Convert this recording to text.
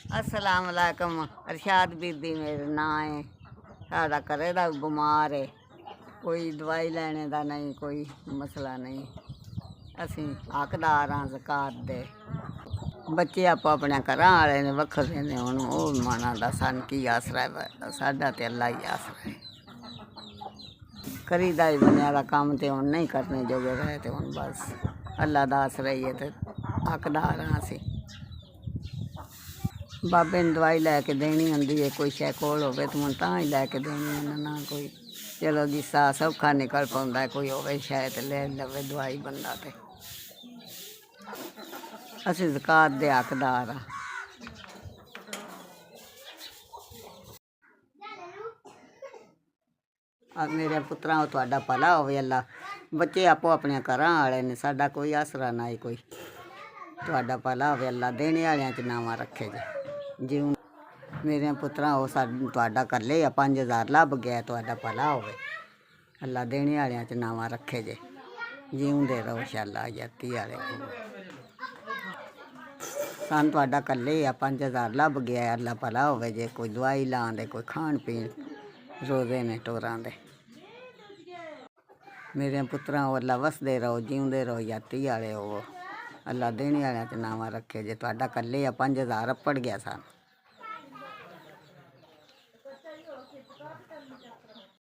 अस्सलाम वालेकुम। अरशाद बीबी मेरा नां है। साढ़ा घरे दा बीमार है, कोई दवाई लैने दा नहीं, कोई मसला नहीं। असी हकदार हाँ ज़कात दे। बच्चे आपो अपने घर वाले ने वखरे ने, हुण ओह माना दा सन की आसरा है, साडा ते अल्लाह ही आसरा है। करी दा ही बनिया दा काम ते हुण नहीं करने जोगे रहे, ते हुण बस अल्लाह दा आसरा ही है, ते हकदार हाँ असी। बाबे ने दवाई लैके देनी होंदी है, कोई शै कोल होवे तो मैं तां ही लैके देनी है ना, कोई चलो जी सा सौखा निकल पाउंदा है, कोई होवे शै ते ले लवे दवाई बंदा। ते असी ज़कात दे हकदार हाँ। मेरे पुत्रा तुहाडा भला होवे अल्लाह। बच्चे आपो अपने घरां वाले ने, साडा कोई आसरा ना ही कोई। तुहाडा भला होवे अल्लाह, देने आलेआं च नावां रखे जे। जिऊं मेरे पुत्रा हो तुहाडा कल्ले 5000 लभ गया, तुहाडा भला होवे अल्लाह, देने आलेआं च नावां रखे जे। जीउंदे रहो शाला यती आले। सन तुहाडा कल्ले 5000 लभ गया, अल्लाह भला होवे जे। कोई दवाई लान दे, कोई खाण पीण रोज़े ने टोरां दे। मेरे पुत्रा अल्लाह वसदे रहो, जीउंदे रहो यती आले हो। अल्लाह देने आलेआं च नावां रखे जे। तुहाडा कल्ले 5000 अप्पड़ गया सन।